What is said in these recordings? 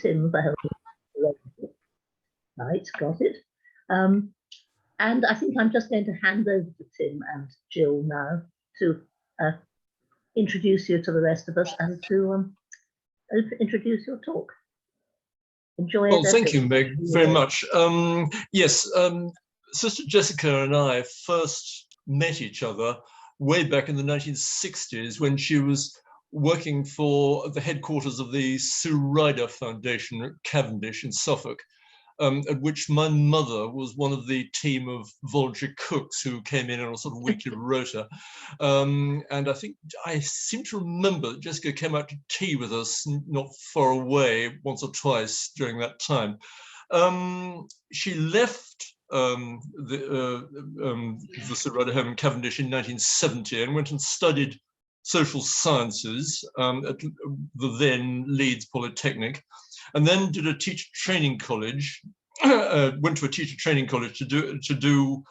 Tim for helping. Right, got it. And I think I'm just going to hand over to Tim and Jill now to introduce you to the rest of us and to introduce your talk. Enjoy it. Well, thank you, Meg, very much. Yes, Sister Jessica and I first met each other way back in the 1960s when she was working for the headquarters of the Sue Ryder Foundation at Cavendish in Suffolk, at which my mother was one of the team of voluntary cooks who came in on a sort of weekly rota. And I seem to remember that Jessica came out to tea with us not far away once or twice during that time. She left the Sir Ryder home in Cavendish in 1970 and went and studied social sciences at the then Leeds Polytechnic, and then did a teacher training college, went to a teacher training college to do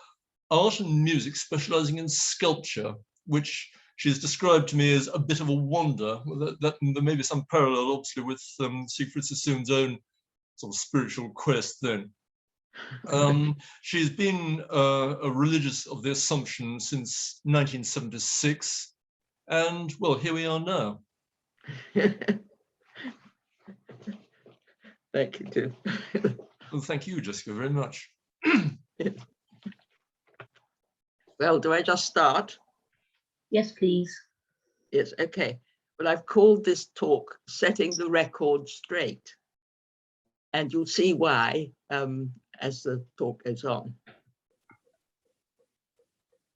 art and music, specializing in sculpture, which she's described to me as a bit of a wonder. That there may be some parallel, obviously, with Siegfried Sassoon's own sort of spiritual quest then. She's been a religious of the Assumption since 1976, and well, here we are now. Thank you, Tim. Well, thank you, Jessica, very much. Well, do I just start? Yes, please. Yes, okay. Well, I've called this talk Setting the Record Straight. And you'll see why as the talk goes on.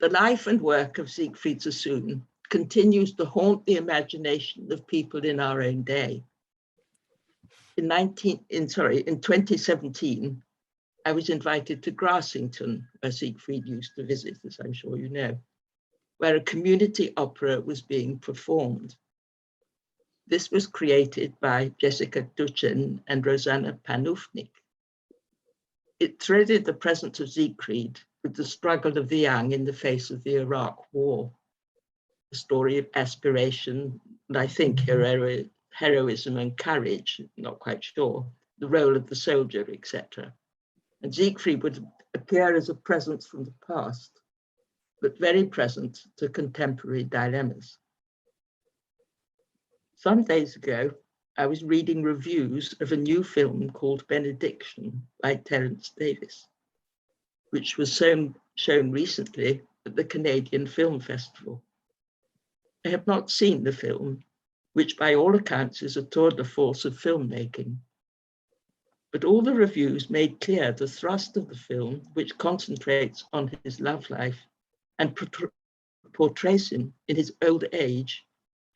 The life and work of Siegfried Sassoon continues to haunt the imagination of people in our own day. In 2017, I was invited to Grassington, where Siegfried used to visit, as I'm sure you know, where a community opera was being performed. This was created by Jessica Gatty and Rosanna Panufnik. It threaded the presence of Siegfried with the struggle of the young in the face of the Iraq War, a story of aspiration, and I think heroism and courage, not quite sure, the role of the soldier, etc. And Siegfried would appear as a presence from the past, but very present to contemporary dilemmas. Some days ago, I was reading reviews of a new film called Benediction by Terence Davis, which was shown recently at the Canadian Film Festival. I have not seen the film, which by all accounts is a tour de force of filmmaking. But all the reviews made clear the thrust of the film, which concentrates on his love life and portrays him in his old age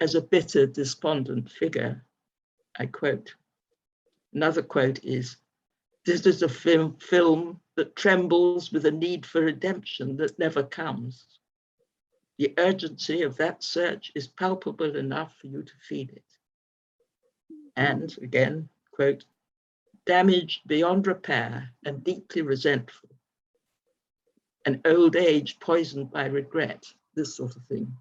as a bitter, despondent figure. I quote. Another quote is, "This is a film that trembles with a need for redemption that never comes. The urgency of that search is palpable enough for you to feel it." And again, quote, "Damaged beyond repair and deeply resentful. An old age poisoned by regret," this sort of thing.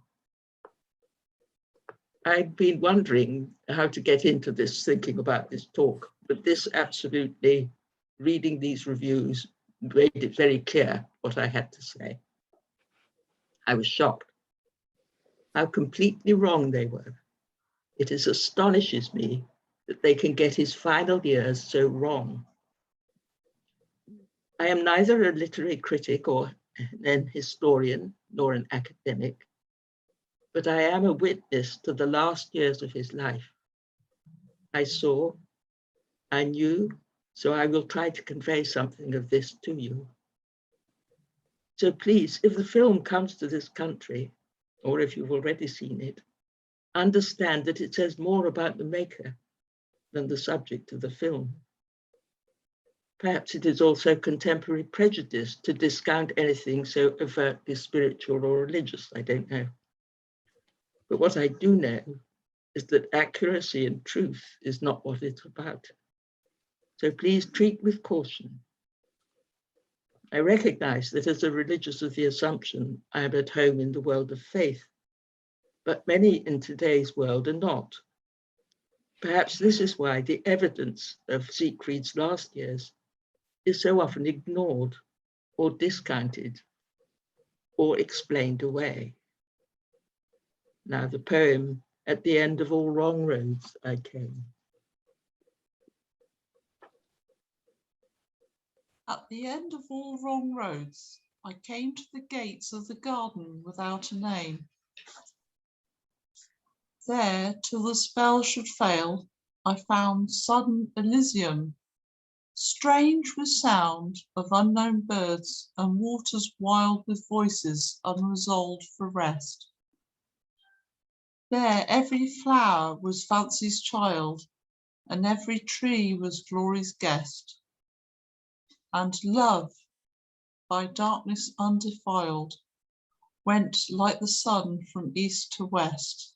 I've been wondering how to get into this, thinking about this talk, but this absolutely, reading these reviews, made it very clear what I had to say. I was shocked how completely wrong they were. It astonishes me that they can get his final years so wrong. I am neither a literary critic or an historian nor an academic, but I am a witness to the last years of his life. I saw, I knew, so I will try to convey something of this to you. So please, if the film comes to this country, or if you've already seen it, understand that it says more about the maker than the subject of the film. Perhaps it is also contemporary prejudice to discount anything so overtly spiritual or religious, I don't know. But what I do know is that accuracy and truth is not what it's about. So please treat with caution. I recognize that as a religious of the Assumption, I am at home in the world of faith, but many in today's world are not. Perhaps this is why the evidence of Siegfried's last years is so often ignored or discounted or explained away. Now the poem, "At the end of all wrong roads I came." At the end of all wrong roads, I came to the gates of the garden without a name. There, till the spell should fail, I found sudden Elysium, strange with sound of unknown birds and waters wild with voices unresolved for rest. There every flower was fancy's child, and every tree was glory's guest. And love, by darkness undefiled, went like the sun from east to west.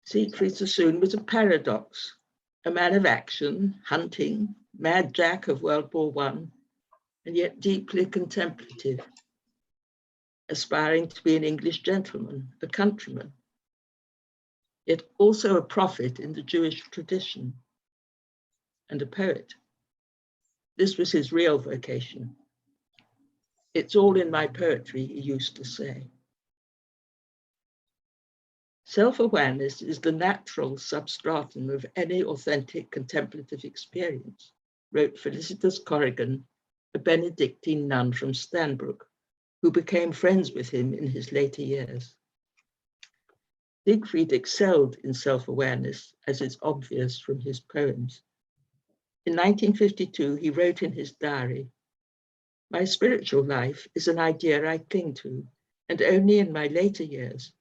Siegfried Sassoon was a paradox, a man of action, hunting, mad Jack of World War I, and yet deeply contemplative, aspiring to be an English gentleman, a countryman, yet also a prophet in the Jewish tradition, and a poet. This was his real vocation. "It's all in my poetry," he used to say. Self-awareness is the natural substratum of any authentic contemplative experience, wrote Felicitas Corrigan, a Benedictine nun from Stanbrook, who became friends with him in his later years. Siegfried excelled in self-awareness, as is obvious from his poems. In 1952, he wrote in his diary, "My spiritual life is an idea I cling to, and only in my later years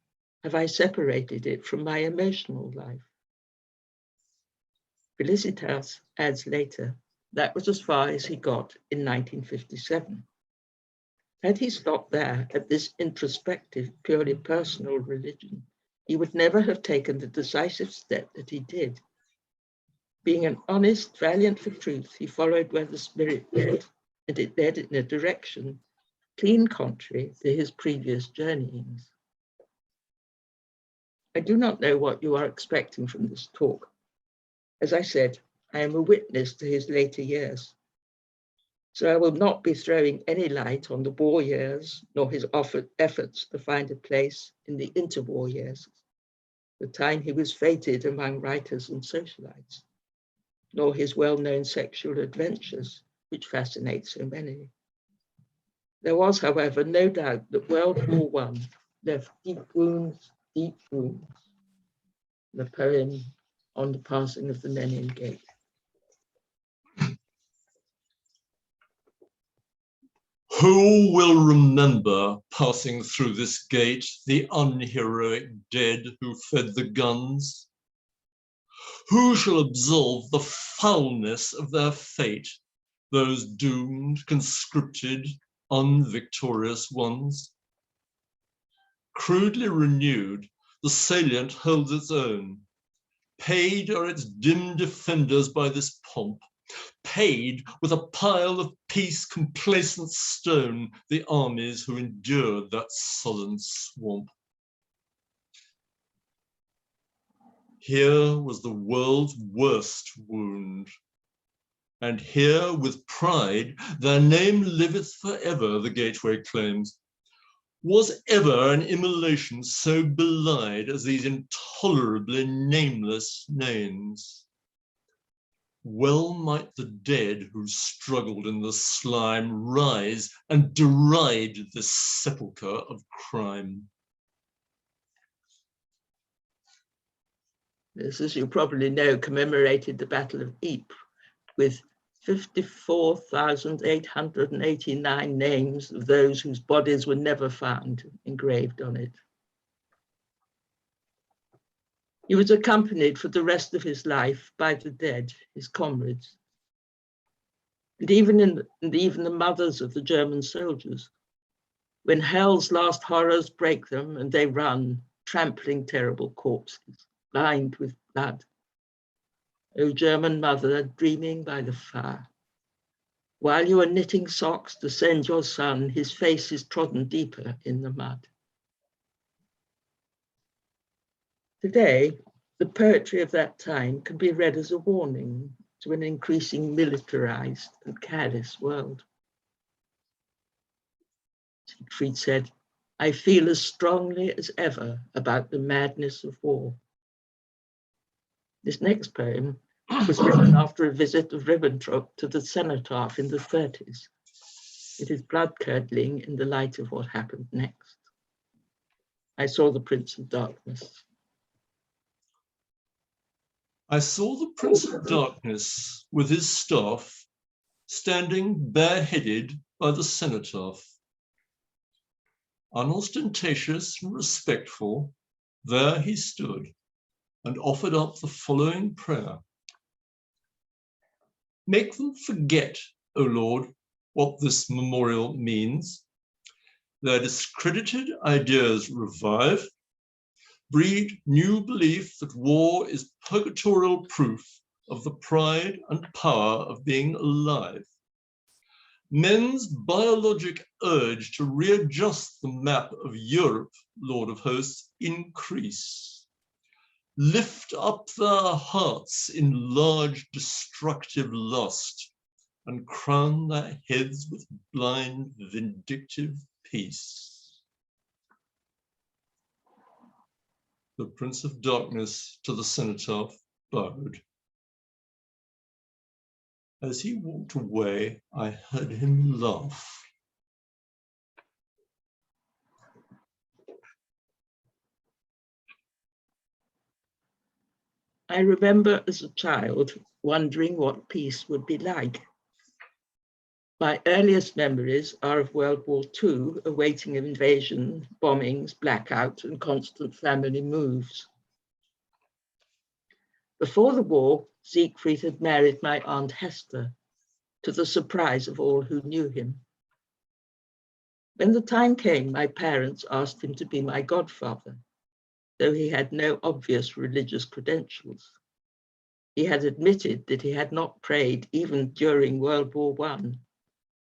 have I separated it from my emotional life." Felicitas adds later, that was as far as he got in 1957. Had he stopped there at this introspective, purely personal religion, he would never have taken the decisive step that he did. Being an honest, valiant for truth, he followed where the Spirit led, and it led in a direction clean contrary to his previous journeyings. I do not know what you are expecting from this talk. As I said, I am a witness to his later years. So I will not be throwing any light on the war years, nor his efforts to find a place in the interwar years, the time he was feted among writers and socialites, nor his well-known sexual adventures, which fascinate so many. There was, however, no doubt that World War I left deep wounds. The poem on the passing of the Menin Gate. Who will remember passing through this gate the unheroic dead who fed the guns? Who shall absolve the foulness of their fate, those doomed, conscripted, unvictorious ones? Crudely renewed, the salient holds its own. Paid are its dim defenders by this pomp, paid with a pile of peace complacent stone, the armies who endured that sullen swamp. Here was the world's worst wound, and here with pride their name liveth forever, the gateway claims. Was ever an immolation so belied as these intolerably nameless names? Well might the dead who struggled in the slime rise and deride this sepulchre of crime. This, as you probably know, commemorated the Battle of Ypres with 54,889 names of those whose bodies were never found engraved on it. He was accompanied for the rest of his life by the dead, his comrades, and even the mothers of the German soldiers. When hell's last horrors break them and they run, trampling terrible corpses, lined with blood. O German mother, dreaming by the fire. While you are knitting socks to send your son, his face is trodden deeper in the mud. Today, the poetry of that time can be read as a warning to an increasing militarized and careless world. Siegfried said, "I feel as strongly as ever about the madness of war." This next poem was written after a visit of Ribbentrop to the cenotaph in the 30s. It is blood-curdling in the light of what happened next. I saw the Prince of Darkness. I saw the Prince of Darkness with his staff standing bareheaded by the cenotaph. Unostentatious and respectful, there he stood and offered up the following prayer. Make them forget, O Lord, what this memorial means. Their discredited ideas revive, breed new belief that war is purgatorial proof of the pride and power of being alive. Men's biologic urge to readjust the map of Europe, Lord of Hosts, increase. Lift up their hearts in large destructive lust and crown their heads with blind vindictive peace. The Prince of Darkness to the cenotaph bowed. As he walked away, I heard him laugh. I remember as a child wondering what peace would be like. My earliest memories are of World War II, awaiting invasion, bombings, blackout, and constant family moves. Before the war, Siegfried had married my Aunt Hester, to the surprise of all who knew him. When the time came, my parents asked him to be my godfather, though he had no obvious religious credentials. He had admitted that he had not prayed even during World War I,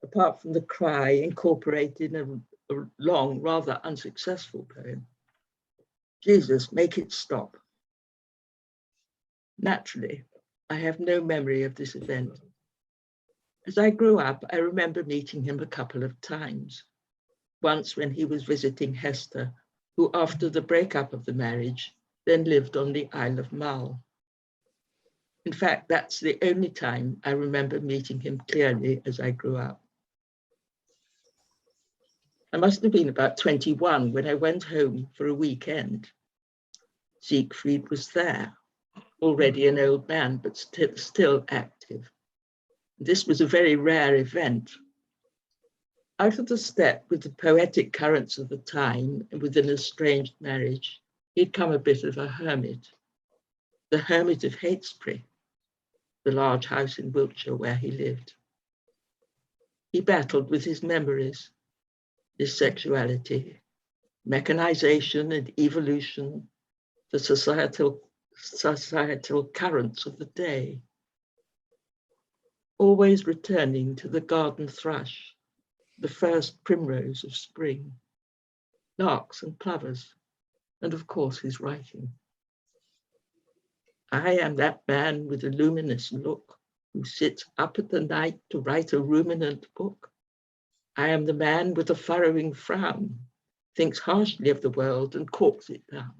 apart from the cry incorporated in a long, rather unsuccessful poem, "Jesus, make it stop." Naturally, I have no memory of this event. As I grew up, I remember meeting him a couple of times. Once when he was visiting Hester, who after the breakup of the marriage, then lived on the Isle of Mull. In fact, that's the only time I remember meeting him clearly as I grew up. I must have been about 21 when I went home for a weekend. Siegfried was there, already an old man, but still active. This was a very rare event. Out of the step with the poetic currents of the time and with an estranged marriage, he'd come a bit of a hermit. The hermit of Heytesbury, the large house in Wiltshire where he lived. He battled with his memories, his sexuality, mechanization and evolution, the societal currents of the day, always returning to the garden thrush, the first primrose of spring, larks and plovers, and of course his writing. I am that man with a luminous look who sits up at the night to write a ruminant book. I am the man with a furrowing frown, thinks harshly of the world and corks it down.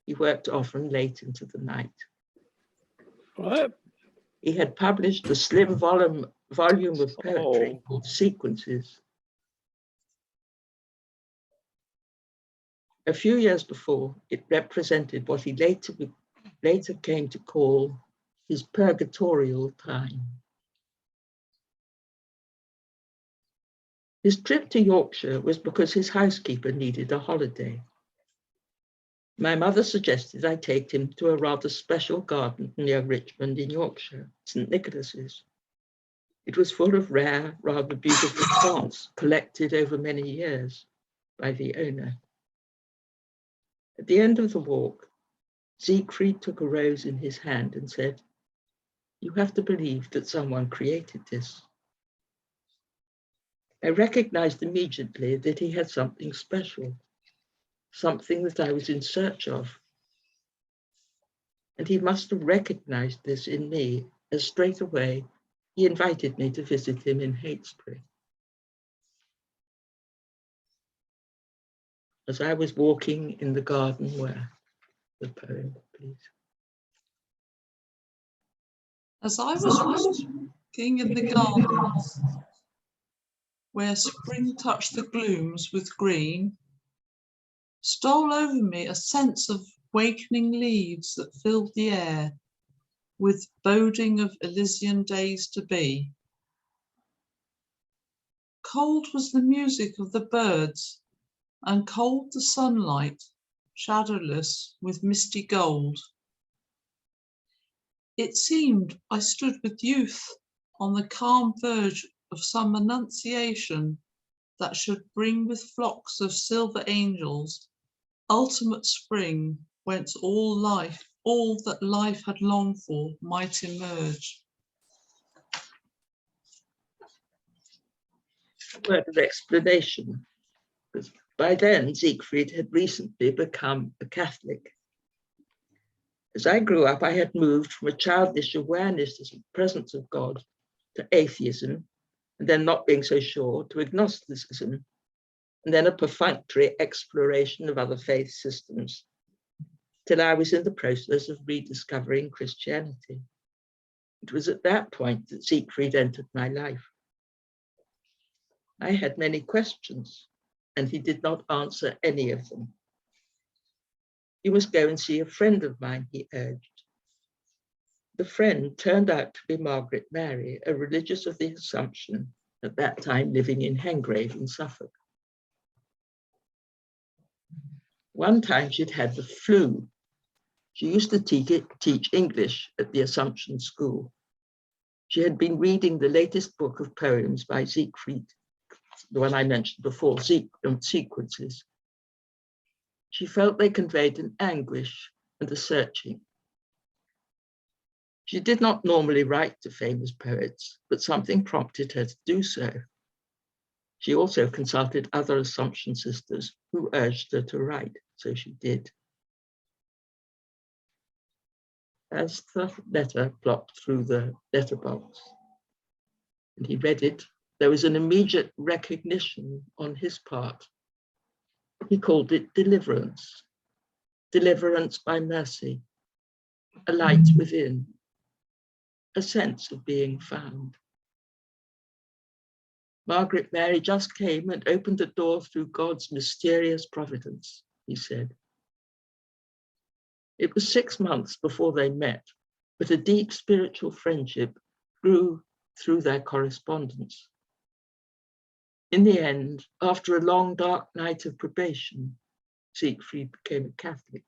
He worked often late into the night. What? He had published a slim volume of poetry called Sequences. A few years before, it represented what he later came to call his purgatorial time. His trip to Yorkshire was because his housekeeper needed a holiday. My mother suggested I take him to a rather special garden near Richmond in Yorkshire, St. Nicholas's. It was full of rare, rather beautiful plants collected over many years by the owner. At the end of the walk, Siegfried took a rose in his hand and said, You have to believe that someone created this. I recognized immediately that he had something special, something that I was in search of. And he must have recognized this in me, as straight away he invited me to visit him in Heytesbury. As I was walking in the garden where, the poem, please. As I was walking in the gardens, where spring touched the glooms with green, stole over me a sense of wakening leaves that filled the air with boding of Elysian days to be. Cold was the music of the birds, and cold the sunlight, shadowless with misty gold. It seemed I stood with youth on the calm verge of some annunciation that should bring with flocks of silver angels ultimate spring, whence all that life had longed for might emerge. A word of explanation, because by then Siegfried had recently become a Catholic. As I grew up, I had moved from a childish awareness of the presence of God to atheism, and then not being so sure, to agnosticism, and then a perfunctory exploration of other faith systems, till I was in the process of rediscovering Christianity. It was at that point that Siegfried entered my life. I had many questions, and he did not answer any of them. You must go and see a friend of mine, he urged. The friend turned out to be Margaret Mary, a religious of the Assumption, at that time living in Hengrave in Suffolk. One time she'd had the flu. She used to teach English at the Assumption School. She had been reading the latest book of poems by Siegfried, the one I mentioned before, Sequences. She felt they conveyed an anguish and a searching. She did not normally write to famous poets, but something prompted her to do so. She also consulted other Assumption sisters who urged her to write, so she did. As the letter plopped through the letterbox, and he read it, there was an immediate recognition on his part. He called it deliverance, deliverance by mercy, a light within, a sense of being found. Margaret Mary just came and opened the door through God's mysterious providence, he said. It was 6 months before they met, but a deep spiritual friendship grew through their correspondence. In the end, after a long, dark night of probation, Siegfried became a Catholic,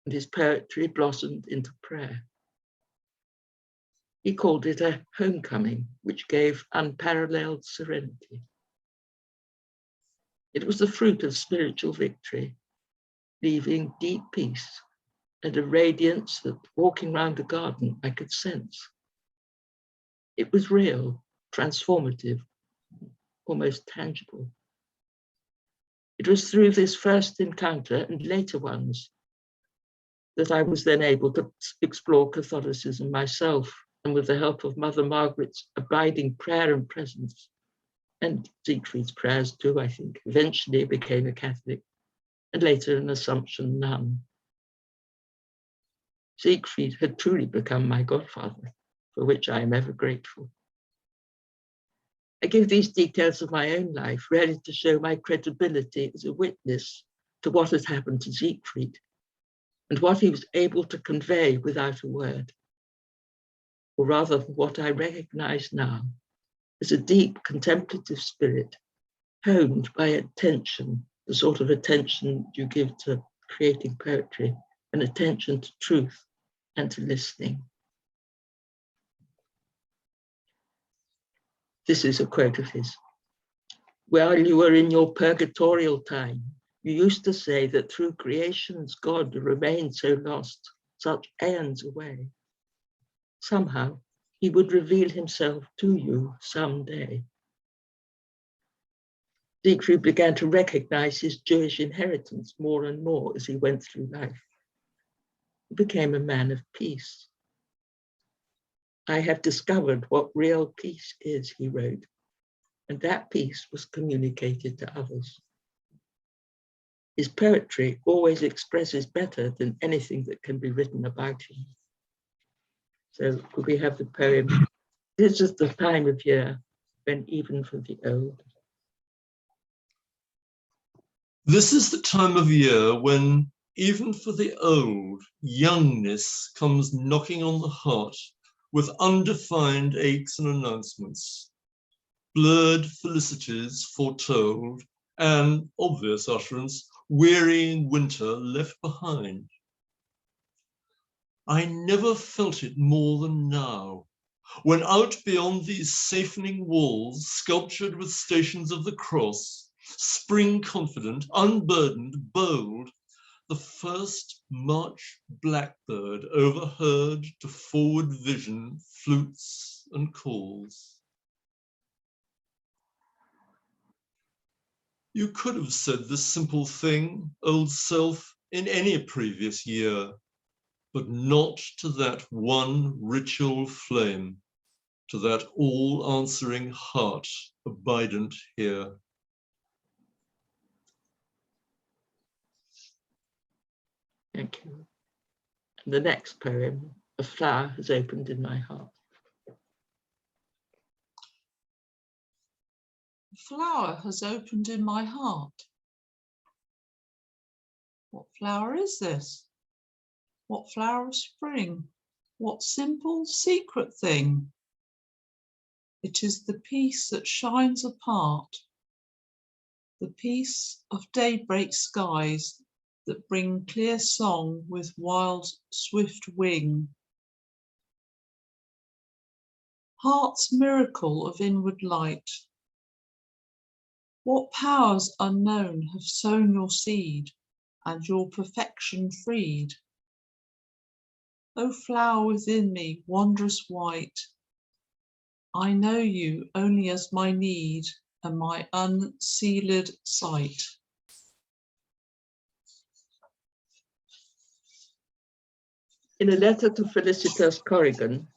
and his poetry blossomed into prayer. He called it a homecoming, which gave unparalleled serenity. It was the fruit of spiritual victory, leaving deep peace and a radiance that, walking round the garden, I could sense. It was real, transformative, almost tangible. It was through this first encounter and later ones that I was then able to explore Catholicism myself, and with the help of Mother Margaret's abiding prayer and presence, and Siegfried's prayers too, I think, eventually became a Catholic, and later an Assumption nun. Siegfried had truly become my godfather, for which I am ever grateful. I give these details of my own life really to show my credibility as a witness to what had happened to Siegfried and what he was able to convey without a word, or rather what I recognize now as a deep contemplative spirit honed by attention, the sort of attention you give to creating poetry, an attention to truth and to listening. This is a quote of his. While you were in your purgatorial time, you used to say that through creation's God remained so lost, such aeons away. Somehow, he would reveal himself to you someday. Siegfried began to recognize his Jewish inheritance more and more as he went through life. He became a man of peace. I have discovered what real peace is, he wrote, and that peace was communicated to others. His poetry always expresses better than anything that can be written about him. So could we have the poem? This is the time of year when even for the old. This is the time of year when, even for the old, youngness comes knocking on the heart with undefined aches and announcements, blurred felicities foretold, and obvious utterance, wearying winter left behind. I never felt it more than now, when out beyond these safening walls, sculptured with stations of the cross, spring confident, unburdened, bold, the first March blackbird overheard to forward vision flutes and calls. You could have said this simple thing, old self, in any previous year, but not to that one ritual flame, to that all-answering heart abident here. Thank you. And the next poem, A Flower Has Opened in My Heart. A flower has opened in my heart. What flower is this? What flower of spring? What simple secret thing? It is the peace that shines apart, the peace of daybreak skies that bring clear song with wild, swift wing. Heart's miracle of inward light. What powers unknown have sown your seed and your perfection freed? O flower within me, wondrous white, I know you only as my need and my unsealed sight. In a letter to Felicitas Corrigan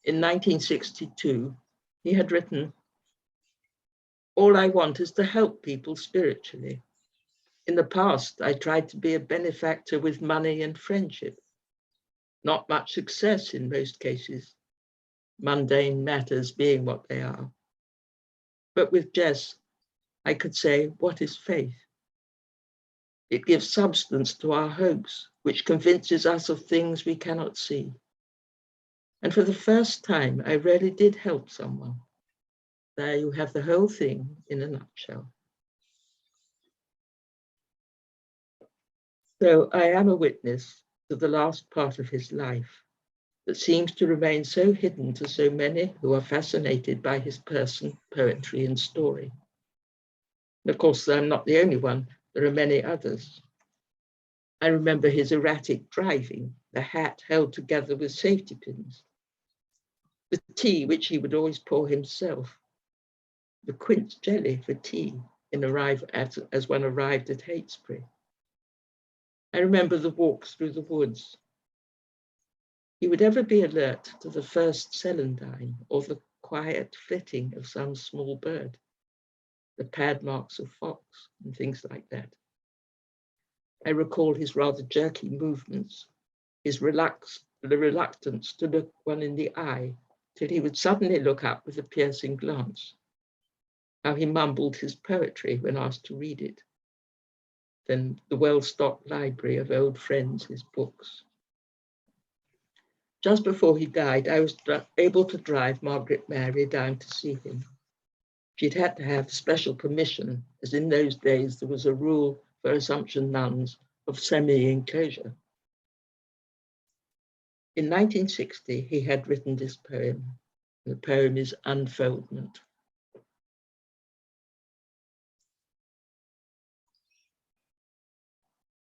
in 1962, he had written, "All I want is to help people spiritually. In the past, I tried to be a benefactor with money and friendship. Not much success in most cases, mundane matters being what they are. But with Jess, I could say, what is faith? It gives substance to our hopes, which convinces us of things we cannot see. And for the first time, I really did help someone. There you have the whole thing in a nutshell." So I am a witness to the last part of his life that seems to remain so hidden to so many who are fascinated by his person, poetry, and story. And of course, I'm not the only one. There are many others. I remember his erratic driving, the hat held together with safety pins, the tea which he would always pour himself, the quince jelly for tea as one arrived at Heytesbury. I remember the walks through the woods. He would ever be alert to the first celandine or the quiet flitting of some small bird, the pad marks of fox and things like that. I recall his rather jerky movements, the reluctance to look one in the eye till he would suddenly look up with a piercing glance, how he mumbled his poetry when asked to read it, then the well-stocked library of old friends, his books. Just before he died, I was able to drive Margaret Mary down to see him. She'd had to have special permission, as in those days there was a rule for Assumption nuns of semi-enclosure. In 1960, he had written this poem. The poem is Unfoldment.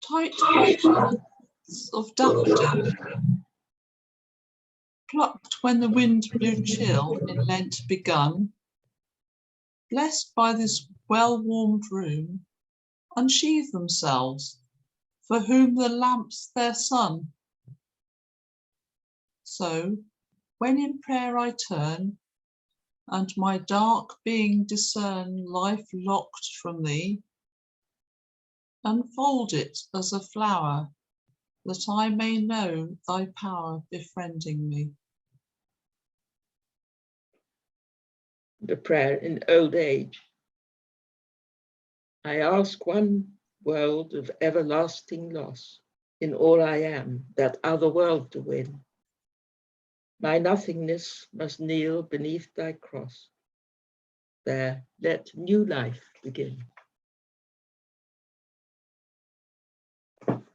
Tight pockets of daffodil, plucked when the wind blew chill in Lent begun, blessed by this well-warmed room, unsheathe themselves, for whom the lamp's their sun. So, when in prayer I turn, and my dark being discern life locked from thee, unfold it as a flower, that I may know thy power befriending me. The prayer in old age. I ask one world of everlasting loss, in all I am, that other world to win. My nothingness must kneel beneath thy cross. There, let new life begin.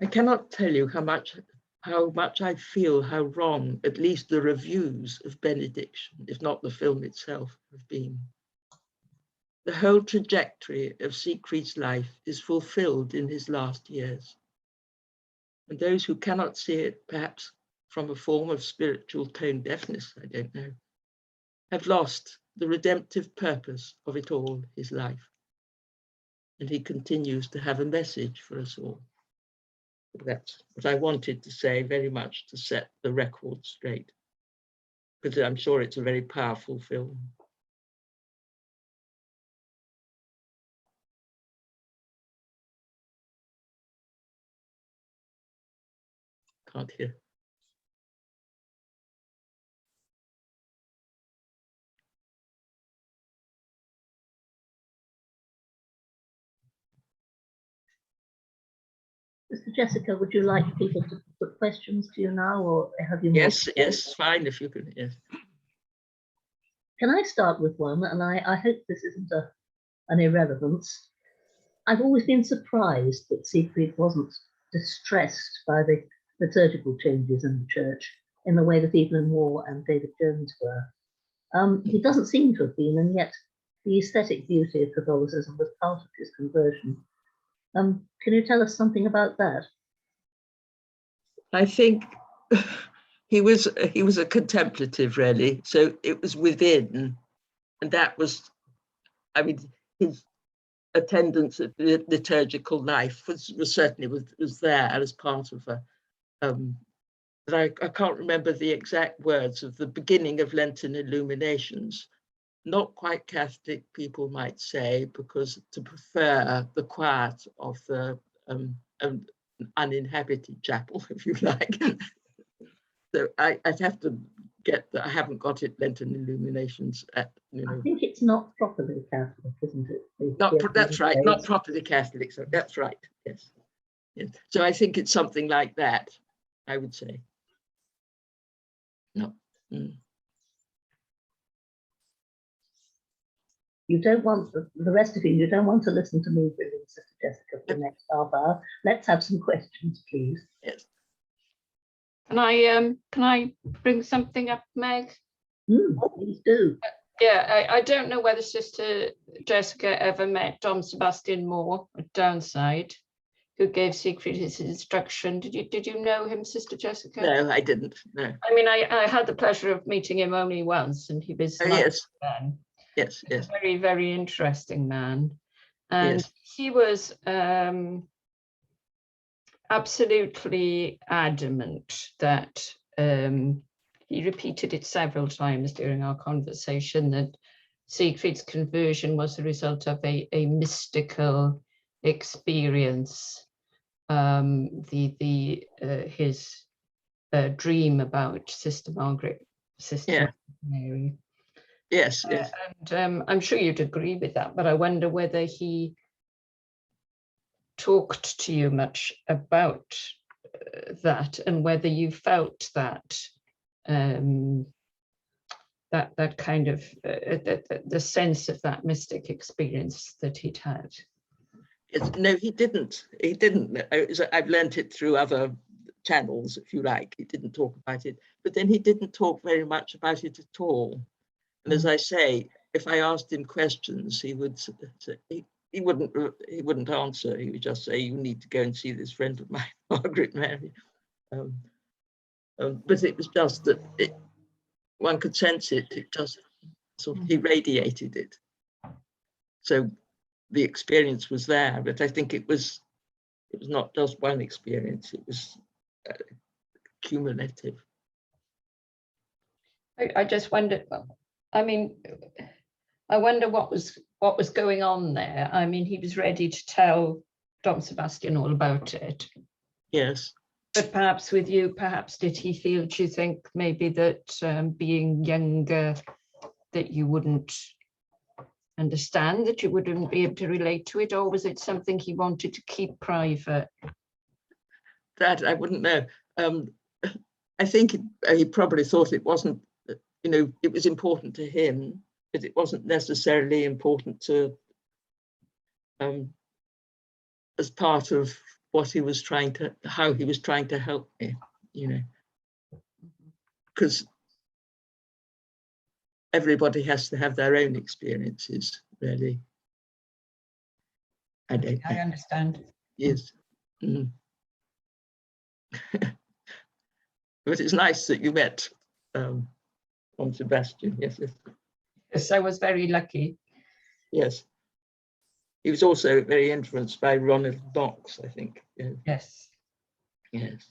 I cannot tell you how much I feel how wrong at least the reviews of Benediction, if not the film itself, have been. The whole trajectory of Siegfried's life is fulfilled in his last years. And those who cannot see it, perhaps from a form of spiritual tone deafness, I don't know, have lost the redemptive purpose of it all, his life. And he continues to have a message for us all. That's what I wanted to say, very much to set the record straight, because I'm sure it's a very powerful film. Can't hear. Sister Jessica, would you like people to put questions to you now, or have you more? Yes, fine, if you can, yes. Can I start with one? And I hope this isn't an irrelevance. I've always been surprised that Siegfried wasn't distressed by the liturgical changes in the church in the way that Evelyn Waugh and David Jones were. He doesn't seem to have been, and yet the aesthetic beauty of Catholicism was part of his conversion. Can you tell us something about that? I think he was a contemplative, really. So it was within, and that was, I mean, his attendance at the liturgical life was certainly there as part of a. But I can't remember the exact words of the beginning of Lenten illuminations. Not quite Catholic, people might say, because to prefer the quiet of the uninhabited chapel, if you like. So I'd have to get that. I haven't got it, Lenten illuminations. I think it's not properly Catholic, isn't it? That's right, not properly Catholic. So that's right. Yes. Yes. So I think it's something like that, I would say. No. You don't want, the rest of you don't want to listen to me grilling Sister Jessica for the next half hour. Let's have some questions, please. Yes. Can I bring something up, Meg? Please do. Yeah, I don't know whether Sister Jessica ever met Dom Sebastian Moore at Downside, who gave Siegfried his instruction. Did you know him, Sister Jessica? No, I didn't. No. I mean, I had the pleasure of meeting him only once, and he was Yes. man. Yes. A very, very interesting man. And yes. He was absolutely adamant that he repeated it several times during our conversation that Siegfried's conversion was the result of a mystical experience. His dream about Sister Margaret, Sister Mary. Yes. And I'm sure you'd agree with that, but I wonder whether he talked to you much about that, and whether you felt that that kind of the sense of that mystic experience that he'd had. Yes, no, he didn't. He didn't. I've learnt it through other channels, if you like. He didn't talk about it, but then he didn't talk very much about it at all. And as I say, if I asked him questions, he would say, he wouldn't answer. He would just say, "You need to go and see this friend of mine, Margaret Mary." But it was just that one could sense it. It just sort of irradiated it. So the experience was there, but I think it was not just one experience. It was cumulative. I just wondered, I mean, I wonder what was going on there. I mean, he was ready to tell Dom Sebastian all about it. Yes. But perhaps with you, perhaps did he feel, do you think maybe that being younger, that you wouldn't understand, that you wouldn't be able to relate to it, or was it something he wanted to keep private? That I wouldn't know. I think he probably thought it wasn't, you know, it was important to him, but it wasn't necessarily important to, as part of what he was trying to, how he was trying to help me, you know, because everybody has to have their own experiences, really. I don't know. I understand. Yes. Mm. But it's nice that you met Dom Sebastian. Yes, yes. Yes, I was very lucky. Yes. He was also very influenced by Ronald Knox, I think. Yeah. Yes. Yes.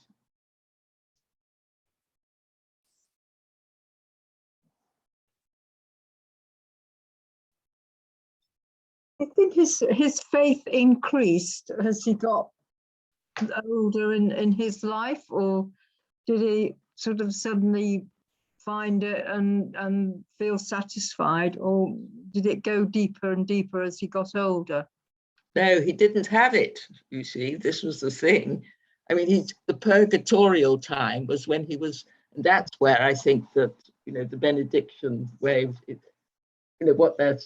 I think his faith increased as he got older in his life, or did he sort of suddenly find it and feel satisfied, or did it go deeper and deeper as he got older? No, he didn't have it, you see. This was the thing. I mean, the purgatorial time was when he was, and that's where I think that, you know, the benediction way, you know, what they're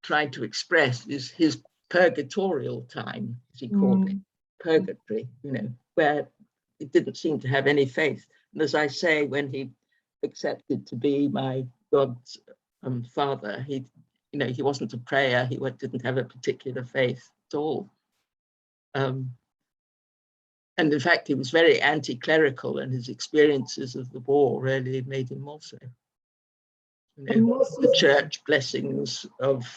trying to express is his purgatorial time, as he called it, purgatory, you know, where he didn't seem to have any faith. And as I say, when he accepted to be my God's father, he, you know, he wasn't a prayer, he didn't have a particular faith at all. And in fact, he was very anti-clerical, and his experiences of the war really made him also. You know, the church blessings of,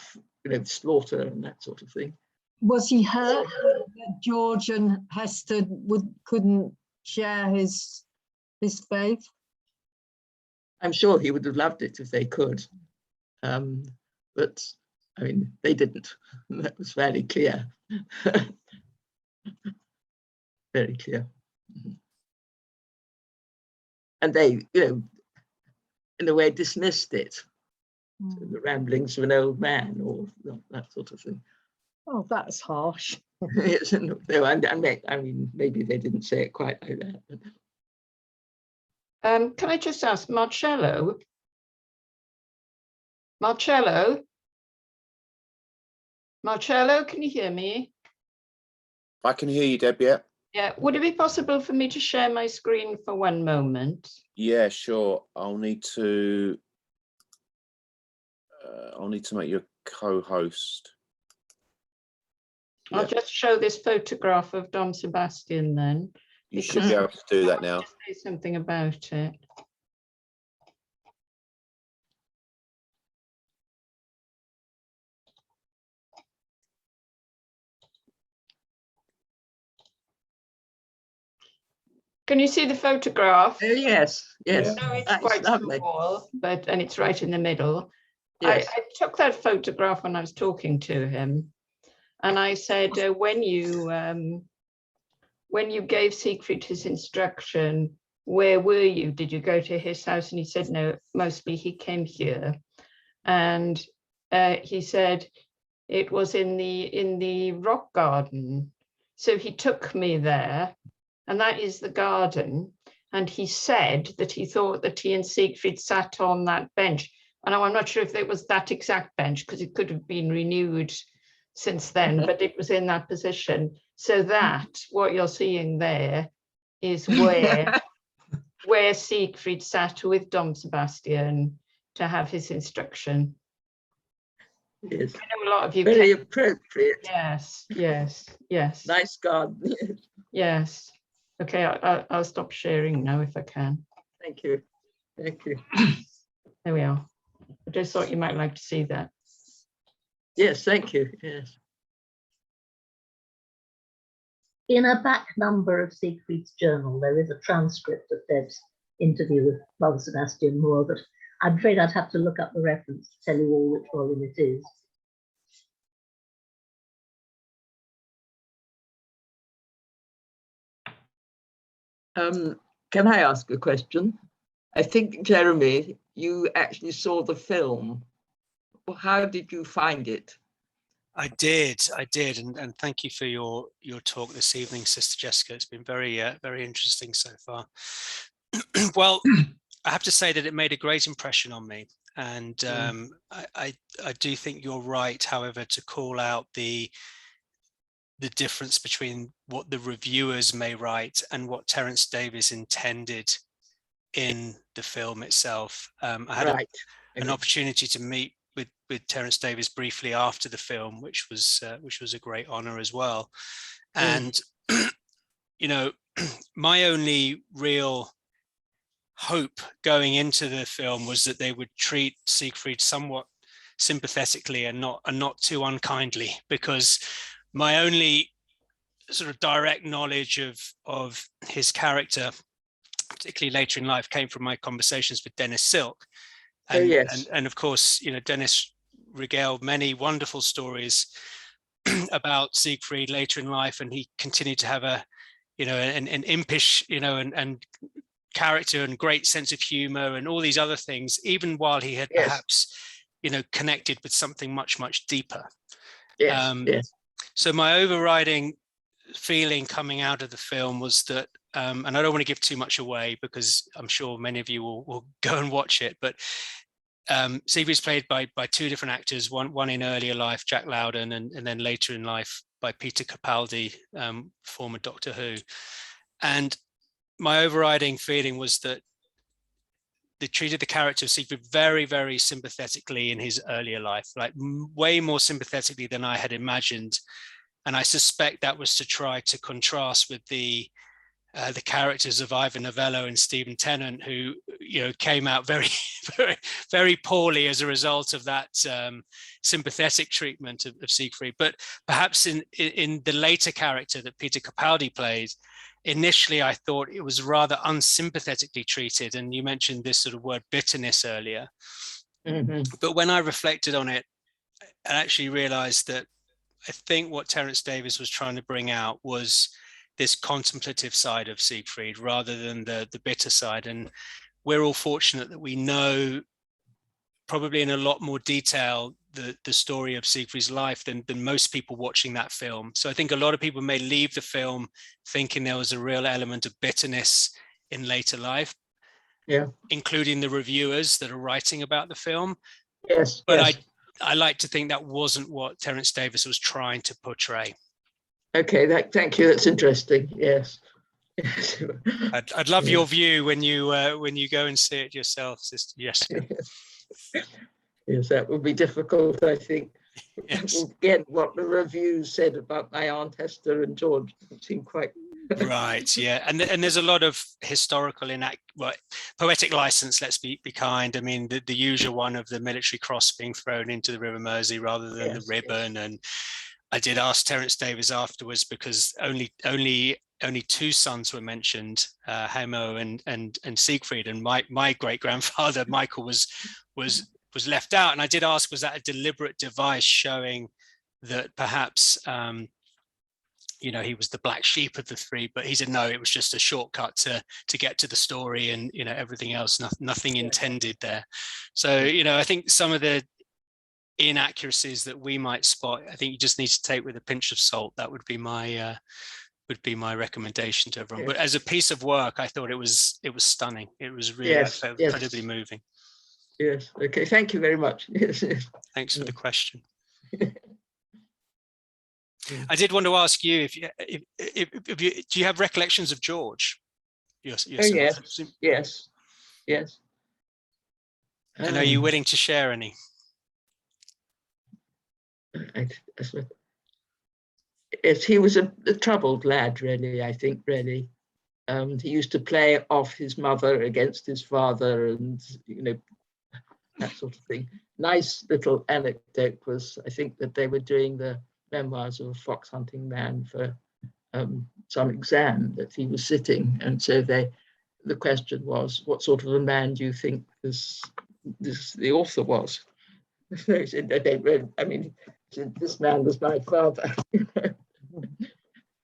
you know, slaughter and that sort of thing. Was he hurt that George and Hester couldn't share his faith? I'm sure he would have loved it if they could, but I mean, they didn't. That was very clear. Very clear. And they, you know, in a way dismissed it. So the ramblings of an old man, or that sort of thing. Oh, that's harsh. Yes, no, I mean, maybe they didn't say it quite like that. But... Can I just ask, Marcello? Marcello, can you hear me? I can hear you, Deb, yeah. Yeah, would it be possible for me to share my screen for one moment? Yeah, sure. I'll need to make you a co-host. I'll just show this photograph of Dom Sebastian then. You should be able to do that now. Say something about it. Can you see the photograph? Oh, yes, yes. No, it's That's quite lovely. small, and it's right in the middle. Yes. I took that photograph when I was talking to him, and I said, when you gave Siegfried his instruction, where were you? Did you go to his house? And he said, no, mostly he came here. And he said it was in the rock garden. So he took me there, and that is the garden. And he said that he thought that he and Siegfried sat on that bench. And I'm not sure if it was that exact bench, because it could have been renewed since then, but it was in that position. So that, what you're seeing there, is where Siegfried sat with Dom Sebastian to have his instruction. Yes. I know a lot of you Very can. appropriate. Yes, yes, yes. Nice garden. Yes. Okay, I'll stop sharing now if I can. Thank you. Thank you. There we are. I just thought you might like to see that. Yes, thank you. Yes. In a back number of Siegfried's journal, there is a transcript of Deb's interview with Father Sebastian Moore, but I'm afraid I'd have to look up the reference to tell you all which volume it is. Can I ask a question? I think, Jeremy, you actually saw the film. Well, how did you find it? I did, and thank you for your talk this evening, Sister Jessica. It's been very interesting so far. Well, I have to say that it made a great impression on me, and I do think you're right, however, to call out the difference between what the reviewers may write and what Terence Davies intended in the film itself. I had an opportunity to meet with Terence Davies briefly after the film, which was a great honor as well. And you know, my only real hope going into the film was that they would treat Siegfried somewhat sympathetically and not too unkindly, because my only sort of direct knowledge of his character, particularly later in life, came from my conversations with Dennis Silk. And, and of course, you know, Dennis regaled many wonderful stories about Siegfried later in life, and he continued to have a, you know, an impish, you know, and character and great sense of humor and all these other things, even while he had perhaps, you know, connected with something much deeper. So my overriding feeling coming out of the film was that, and I don't want to give too much away because I'm sure many of you will go and watch it, but Siegfried's played by two different actors, one in earlier life, Jack Lowden, and then later in life by Peter Capaldi, former Doctor Who. And my overriding feeling was that they treated the character of Siegfried very sympathetically in his earlier life, like way more sympathetically than I had imagined. And I suspect that was to try to contrast with the characters of Ivan Novello and Stephen Tennant, who, you know, came out very poorly as a result of that sympathetic treatment of Siegfried. But perhaps in the later character that Peter Capaldi played, initially I thought it was rather unsympathetically treated. And you mentioned this sort of word bitterness earlier. But when I reflected on it, I actually realized that I think what Terence Davies was trying to bring out was this contemplative side of Siegfried rather than the bitter side. And we're all fortunate that we know probably in a lot more detail the story of Siegfried's life than most people watching that film. So I think a lot of people may leave the film thinking there was a real element of bitterness in later life, including the reviewers that are writing about the film. But I like to think that wasn't what Terence Davies was trying to portray. Okay, thank you. That's interesting. Yes. I'd love your view when you go and see it yourself, Sister Jessica. Yes, that would be difficult, I think. Yes. Again, what the reviews said about my Aunt Hester and George seemed quite right. Yeah, and there's a lot of historical poetic license. Let's be kind. I mean, the usual one of the military cross being thrown into the River Mersey rather than the ribbon. And I did ask Terence Davies afterwards, because only two sons were mentioned, Hamo and Siegfried, and my great grandfather Michael was left out. And I did ask, was that a deliberate device showing that perhaps you know, he was the black sheep of the three? But he said no, it was just a shortcut to get to the story, and you know, everything else, nothing intended there. So you know, I think some of the inaccuracies that we might spot, I think you just need to take with a pinch of salt. That would be my recommendation to everyone. But as a piece of work, I thought it was stunning. It was really incredibly moving. Yes. Okay. Thank you very much. Yes. Thanks for the question. I did want to ask you if do you have recollections of George? Yourself? Yes. And are you willing to share any? Yes, he was a troubled lad, really. I think, really. He used to play off his mother against his father, and that sort of thing. Nice little anecdote was, I think, that they were doing the memoirs of a fox hunting man for some exam that he was sitting, and so the question was, what sort of a man do you think the author was? So he said, this man was my father.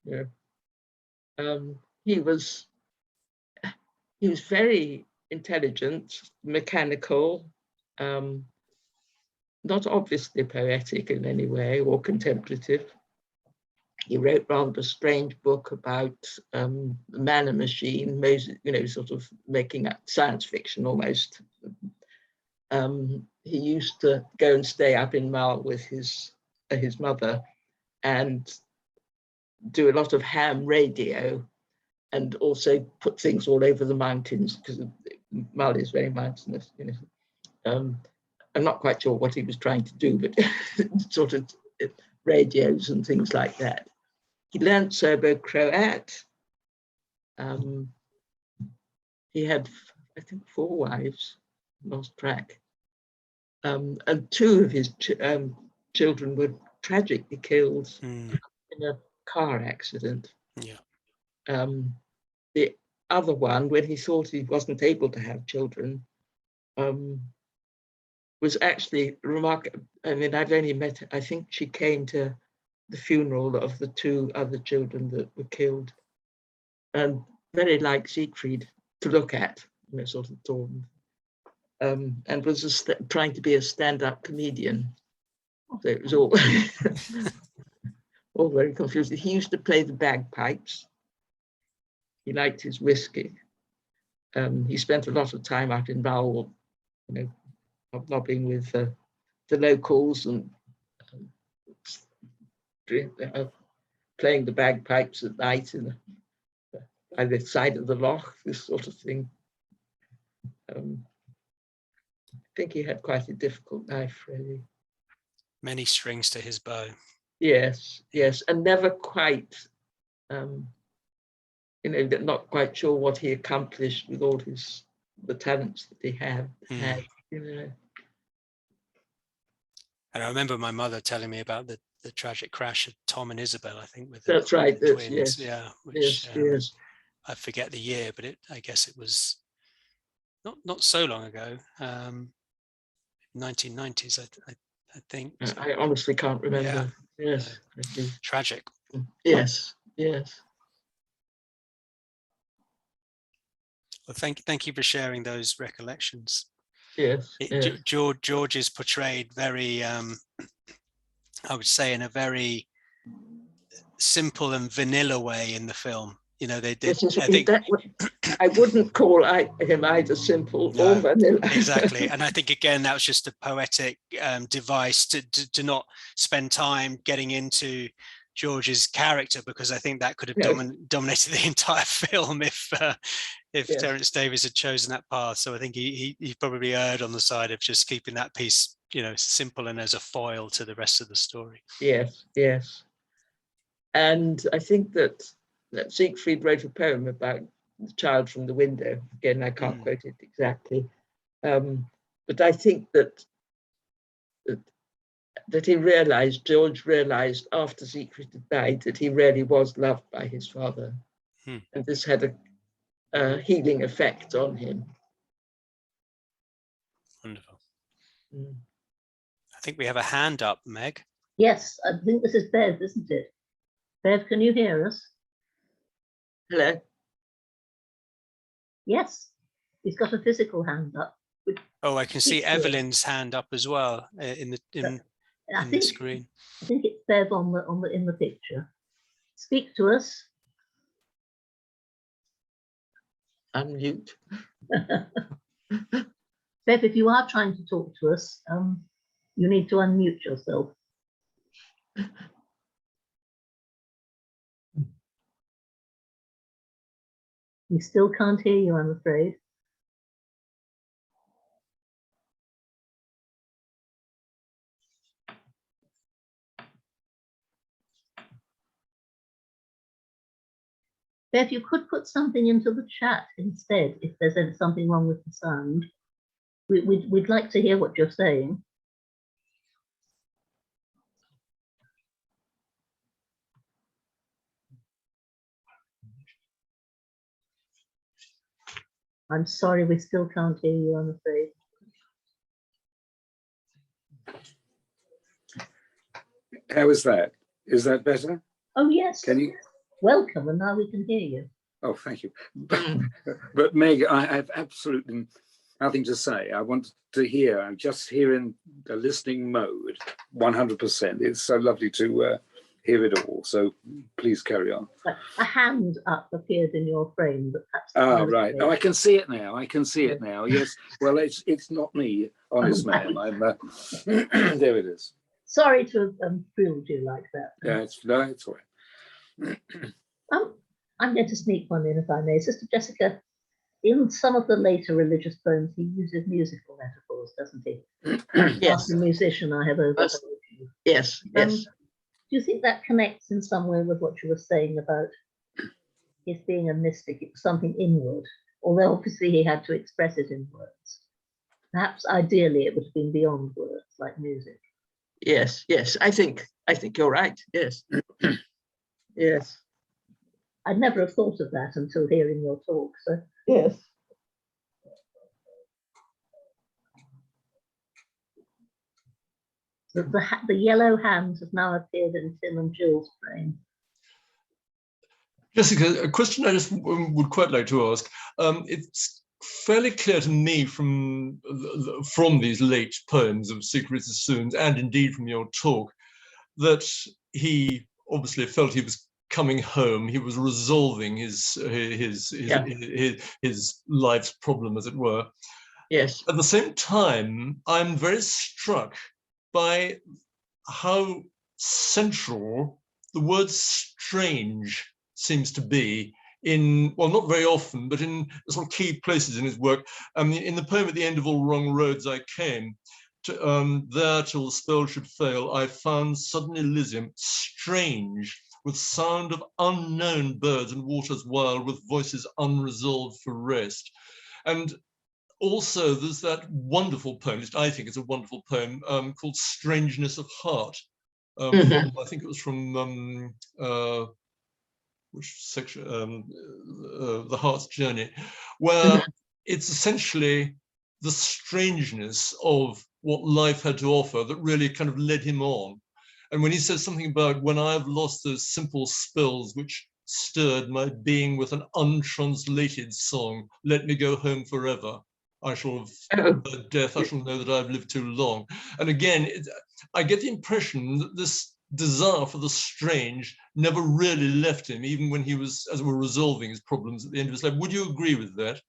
Yeah. He was very intelligent, mechanical, not obviously poetic in any way or contemplative. He wrote rather a strange book about the man and machine, sort of making up science fiction almost. He used to go and stay up in Mull with his mother and do a lot of ham radio, and also put things all over the mountains, because Mull is very mountainous. I'm not quite sure what he was trying to do, but sort of radios and things like that. He learned Serbo-Croat. He had, I think, 4 wives, lost track. And 2 of his children were tragically killed in a car accident. Yeah. The other one, when he thought he wasn't able to have children, was actually remarkable. I mean, I've only met her. I think she came to the funeral of the 2 other children that were killed, and very like Siegfried to look at, sort of torn, and was trying to be a stand-up comedian. So it was all all very confusing. He used to play the bagpipes. He liked his whiskey. He spent a lot of time out in Mull, hobnobbing with the locals and playing the bagpipes at night by the side of the loch, this sort of thing. I think he had quite a difficult life, really. Many strings to his bow. Yes, and never quite, not quite sure what he accomplished with all the talents that he had. And I remember my mother telling me about the tragic crash of Tom and Isabel, I think, with That's right. the twins. Yes. Yeah, which Yes. I forget the year, but I guess it was not so long ago, 1990s, I think. I honestly can't remember. Yeah. Yes. Tragic. Yes. Well, thank you for sharing those recollections. Yes. George is portrayed very, I would say, in a very simple and vanilla way in the film. I think I wouldn't call him either simple or vanilla. Exactly, and I think again that was just a poetic device to not spend time getting into George's character, because I think that could have dominated the entire film if Terence Davies had chosen that path. So I think he probably erred on the side of just keeping that piece, simple and as a foil to the rest of the story. Yes. And I think that Siegfried wrote a poem about the child from the window. Again, I can't quote it exactly, but I think that George realized after Siegfried had died that he really was loved by his father, and this had a healing effect on him. Wonderful. I think we have a hand up, Meg. Yes, I think this is Bev, isn't it? Bev, can you hear us? Hello. Yes, he's got a physical hand up. Oh, I can see Evelyn's hand up as well in the screen. I think it's Bev in the picture. Speak to us. Unmute. Bev, if you are trying to talk to us, you need to unmute yourself. We still can't hear you, I'm afraid. Bev, you could put something into the chat instead if there's something wrong with the sound. We'd like to hear what you're saying. I'm sorry, we still can't hear you, I'm afraid. How is that? Is that better? Oh, yes. Can you? Welcome, and now we can hear you. Oh, thank you. But Meg, I have absolutely nothing to say. I want to hear. I'm just here in a listening mode, 100%. It's so lovely to hear it all. So please carry on. A hand up appeared in your frame, but perhaps. Oh, right. Oh, I can see it now. I can see it now. Yes. Well, it's not me, honest ma'am. I'm there. It is. Sorry to have thrilled you like that. Yeah, it's all right. I'm going to sneak one in, if I may. Sister Jessica, in some of the later religious poems, he uses musical metaphors, doesn't he? Yes. As a musician, I have overheard you. Yes, yes. Do you think that connects in some way with what you were saying about his being a mystic? It was something inward, although obviously he had to express it in words. Perhaps ideally it would have been beyond words, like music. Yes, yes. I think you're right. Yes. Yes. I'd never have thought of that until hearing your talk. So Yes. the yellow hands have now appeared in Tim and Jill's frame. Jessica, a question I just would quite like to ask. It's fairly clear to me from these late poems of Siegfried Sassoon's, and indeed from your talk, that he obviously felt he was coming home. He was resolving his life's problem, as it were. Yes. At the same time, I'm very struck by how central the word strange seems to be in, well, not very often, but in sort of key places in his work. In the poem at the end of All Wrong Roads I Came, there till the spell should fail, I found sudden Elysium strange, with sound of unknown birds and waters wild, with voices unresolved for rest. And also there's that wonderful poem, I think it's a wonderful poem, called Strangeness of Heart. I think it was from which section, The Heart's Journey, where it's essentially the strangeness of what life had to offer that really kind of led him on. And when he says something about, when I've lost those simple spells which stirred my being with an untranslated song, let me go home forever. I shall have heard death, I shall know that I've lived too long. And again, I get the impression that this desire for the strange never really left him, even when he was, as it were, resolving his problems at the end of his life. Would you agree with that?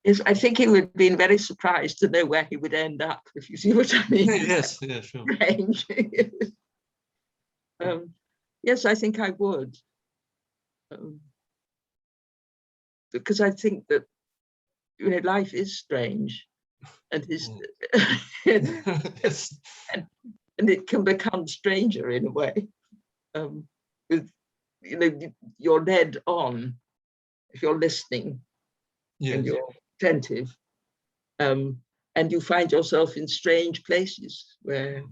Yes, I think he would have been very surprised to know where he would end up, if you see what I mean. Yes, yeah, sure. Strange. Yes, I think I would. Because I think that, you know, life is strange, and his Yes. and it can become stranger in a way. With, you know, you're led on if you're listening, Yes. and you're attentive, and you find yourself in strange places where.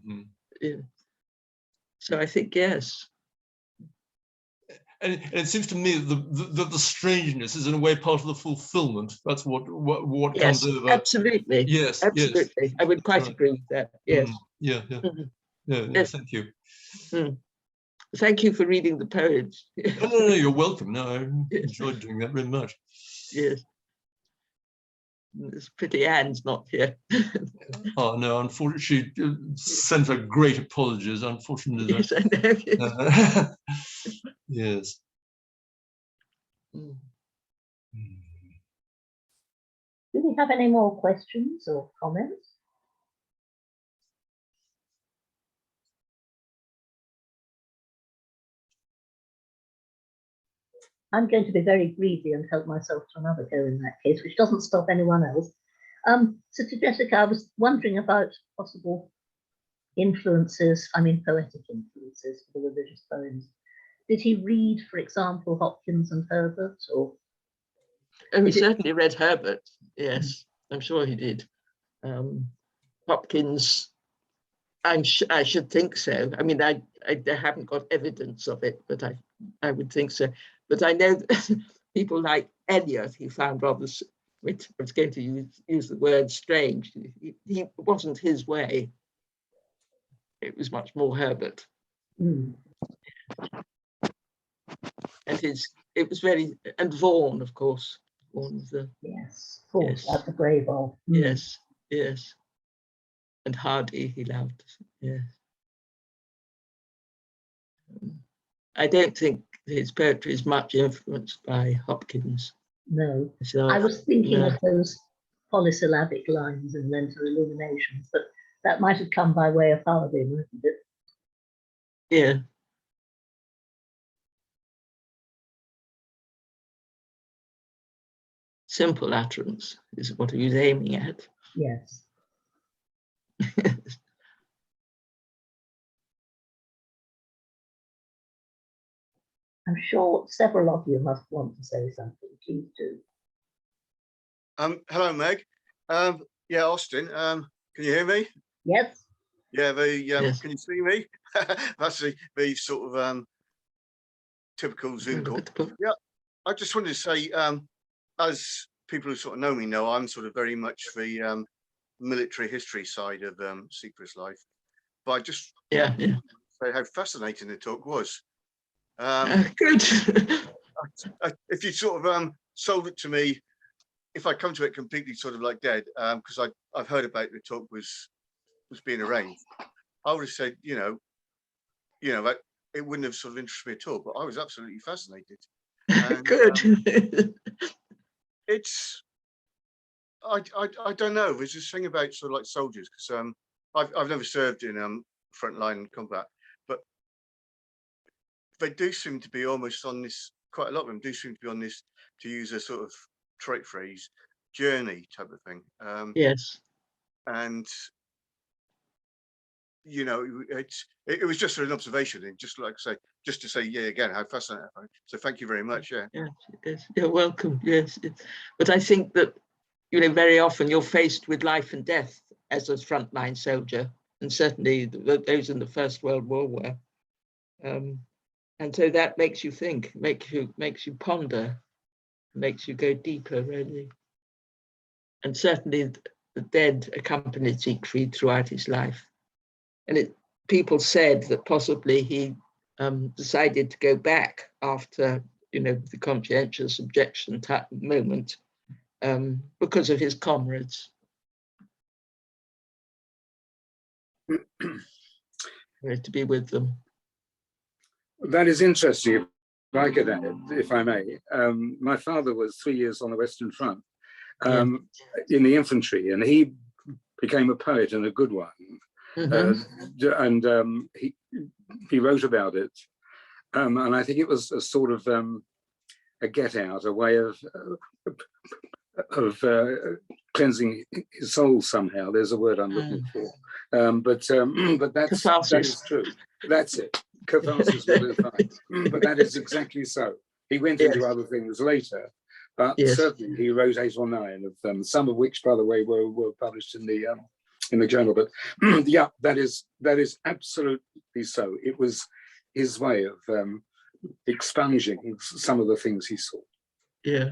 So I think yes. And it seems to me that the strangeness is in a way part of the fulfillment. That's what Yes, comes over. absolutely. Yes, absolutely. Yes. I would quite agree with that. Yes. Yeah. Yeah, Yes. thank you. Thank you for reading the poems. No, you're welcome. No, I enjoyed doing that very much. Yes. It's pity Anne's not here. Oh no, unfortunately, she sent her great apologies. Unfortunately, Yes, I know. Yes. Do we have any more questions or comments? I'm going to be very greedy and help myself to another go in that case, which doesn't stop anyone else. Sister Jessica, I was wondering about possible influences, I mean poetic influences for the religious poems did he read, for example, Hopkins and Herbert? Or Oh, he Is it- certainly read Herbert. Yes, I'm sure he did. Hopkins, I should think so. I mean, I haven't got evidence of it, but I would think so. But I know that people like Eliot, he found rather, I was going to use the word strange. He wasn't his way. It was much more Herbert. Hmm. And it was very, and Vaughan, of course. Vaughan was the, Yes, of course, Yes. that's a brave old. yes, yes. And Hardy, he loved, yes. I don't think his poetry is much influenced by Hopkins. No, So, I was thinking no. of those polysyllabic lines in Lentor Illuminations, but that might have come by way of Hardy, mightn't it? Yeah. Simple utterance is what he was aiming at. Yes. I'm sure several of you must want to say something. Please do. Hello, Meg. Yeah, Austin. Can you hear me? Yes. Yeah, Yes. can you see me? That's the sort of typical Zoom call. Yeah, I just wanted to say, as people who sort of know me know, I'm sort of very much the military history side of Siegfried's life. But I just Yeah. say how fascinating the talk was. Good. If you sort of sold it to me, if I come to it completely sort of like dead, because I've heard about the talk was being arranged, I would have said, that it wouldn't have sort of interested me at all. But I was absolutely fascinated. And, Good. it's I don't know. There's this thing about sort of like soldiers, because I've never served in frontline combat, but they do seem to be almost on this. Quite a lot of them do seem to be on this, to use a sort of trite phrase, journey type of thing. Yes. And it was just an observation, and just like I say, just to say, yeah, again, how fascinating. So thank you very much. Yeah. Yes. You're welcome. Yes. But I think that, very often you're faced with life and death as a frontline soldier, and certainly those in the First World War were. And so that makes you think, makes you ponder, makes you go deeper, really. And certainly the dead accompanied Siegfried throughout his life. And people said that possibly he decided to go back after, the conscientious objection type moment, because of his comrades. To be with them. That is interesting. If I could add, if I may, my father was 3 years on the Western Front in the infantry, and he became a poet, and a good one. And he wrote about it, and I think it was a sort of a get out, a way of cleansing his soul somehow. There's a word I'm looking for, but that is true. That's it. Catharsis will do fine. But that is exactly so. He went into other things later, but certainly he wrote 8 or 9 of them, some of which, by the way, were published in the journal. But yeah, that is absolutely so. It was his way of expunging some of the things he saw. Yeah.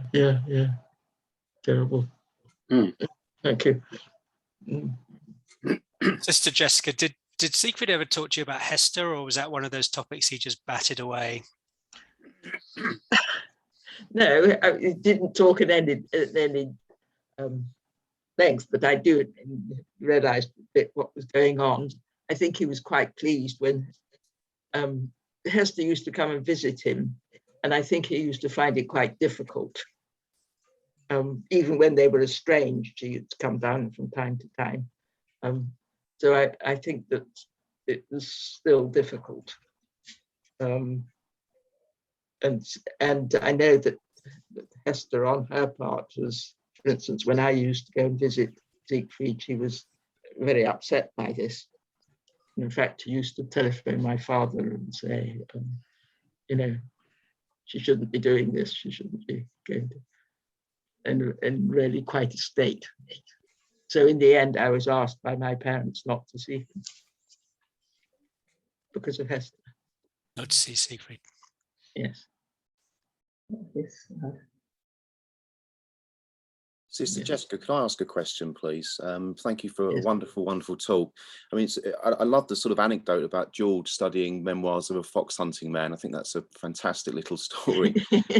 Terrible. Thank you. Sister Jessica, did Siegfried ever talk to you about Hester, or was that one of those topics he just batted away? No, he didn't talk at any length, but I do realize a bit what was going on. I think he was quite pleased when Hester used to come and visit him, and I think he used to find it quite difficult. Even when they were estranged, she used to come down from time to time. So I think that it was still difficult. And I know that Hester, on her part, was, for instance, when I used to go and visit Siegfried, she was very upset by this. In fact, she used to telephone my father and say, you know, she shouldn't be doing this, she shouldn't be going to, and really quite a state. So in the end, I was asked by my parents not to see him because of Hester. Not to see Siegfried. Yes. Yes, Sister Yes. Jessica, can I ask a question, please? Thank you for Yes. a wonderful, wonderful talk. I mean, I love the sort of anecdote about George studying memoirs of a fox hunting man. I think that's a fantastic little story.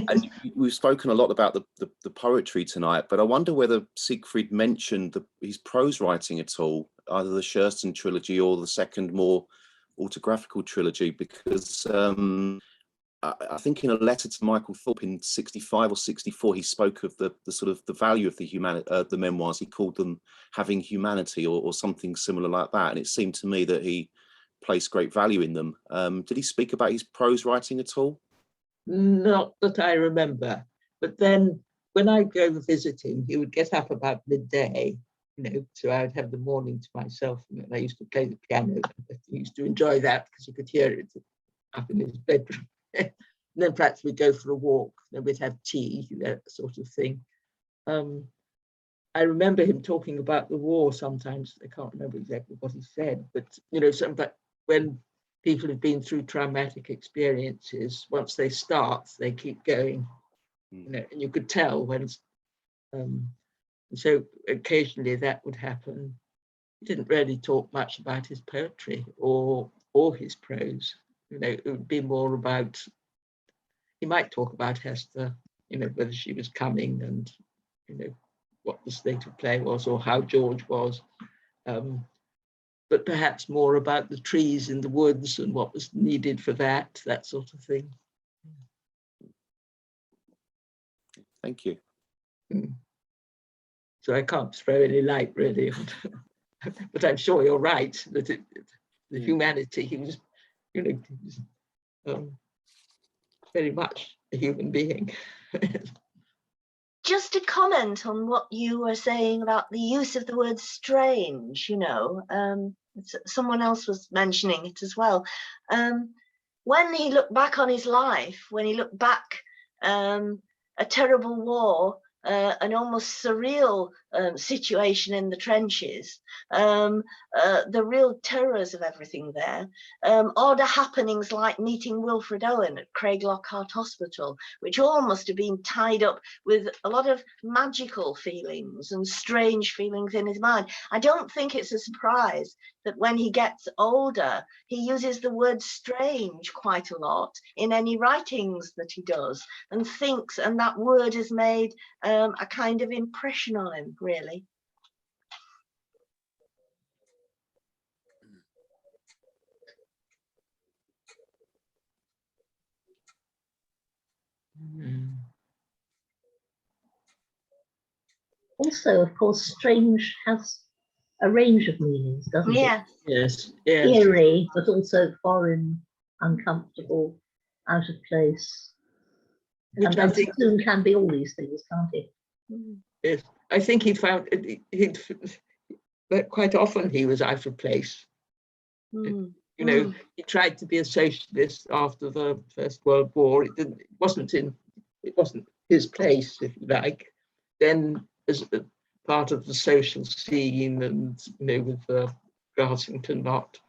And we've spoken a lot about the poetry tonight, but I wonder whether Siegfried mentioned his prose writing at all, either the Schersten trilogy or the second, more autographical trilogy, because I think in a letter to Michael Thorpe in 65 or 64, he spoke of the sort of the value of the memoirs. He called them having humanity or something similar like that. And it seemed to me that he placed great value in them. Did he speak about his prose writing at all? Not that I remember. But then when I go visiting, he would get up about midday, you know, so I would have the morning to myself. And I used to play the piano. He used to enjoy that because he could hear it up in his bedroom. And then perhaps we'd go for a walk, then we'd have tea, that sort of thing. I remember him talking about the war sometimes. I can't remember exactly what he said, but you know, when people have been through traumatic experiences, once they start, they keep going. You know, and you could tell when. So occasionally that would happen. He didn't really talk much about his poetry or his prose. You know, it would be more about, he might talk about Hester, you know, whether she was coming and, you know, what the state of play was or how George was. But perhaps more about the trees in the woods and what was needed for that sort of thing. Thank you. So I can't throw any light really on, but I'm sure you're right that the humanity, he was, you know, very much a human being. Just to comment on what you were saying about the use of the word strange, you know, someone else was mentioning it as well. When he looked back on his life, when he looked back a terrible war, an almost surreal situation in the trenches, the real terrors of everything there, odd happenings like meeting Wilfred Owen at Craig Lockhart Hospital, which all must have been tied up with a lot of magical feelings and strange feelings in his mind. I don't think it's a surprise that when he gets older, he uses the word strange quite a lot in any writings that he does and thinks, and that word has made a kind of impression on him, really. Also, of course, strange has a range of meanings, doesn't it? Yes. Eerie, but also foreign, uncomfortable, out of place. Which and I think Sassoon can be all these things, can't he? Yes, I think he found that quite often he was out of place. You know, he tried to be a socialist after the First World War. It wasn't his place, if you like. Then, as a part of the social scene, and you know, with the Garsington lot,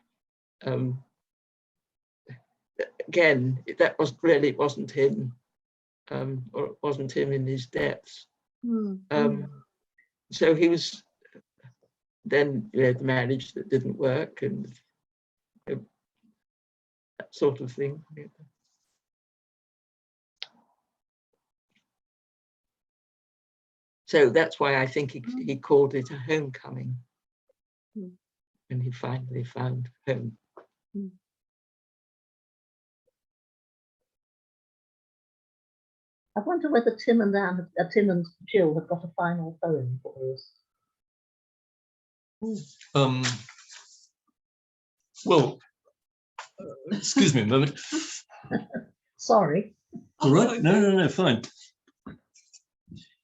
again, that wasn't him, or it wasn't him in his depths. So he was. Then you had the marriage that didn't work, and you know, that sort of thing. So that's why I think he called it a homecoming. And he finally found home. I wonder whether Tim and Jill have got a final poem for us. Well, excuse me a moment. Sorry. All right, no, fine.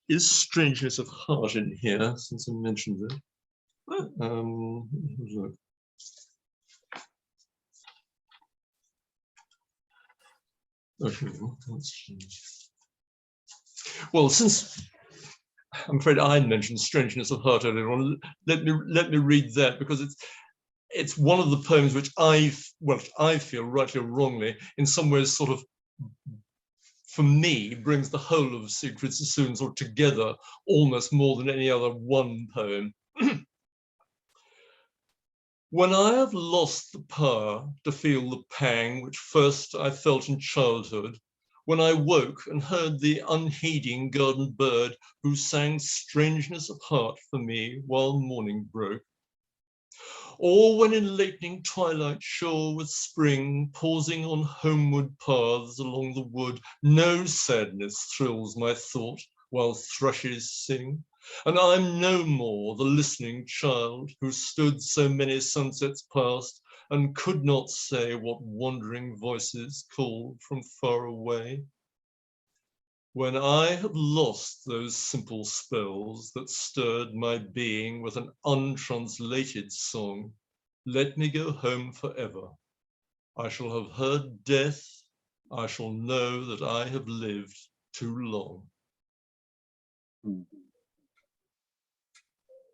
Is strangeness of heart in here, since I mentioned that? Okay. Well, since I'm afraid I mentioned Strangeness of Heart earlier on, let me read that, because it's one of the poems which I feel, rightly or wrongly, in some ways sort of, for me, brings the whole of Siegfried Sassoon sort of together almost more than any other one poem. When I have lost the power to feel the pang which first I felt in childhood, when I woke and heard the unheeding garden bird who sang strangeness of heart for me while morning broke, or when in lightning twilight sure with spring, pausing on homeward paths along the wood, no sadness thrills my thought while thrushes sing, and I'm no more the listening child who stood so many sunsets past and could not say what wandering voices called from far away. When I have lost those simple spells that stirred my being with an untranslated song, let me go home forever. I shall have heard death. I shall know that I have lived too long.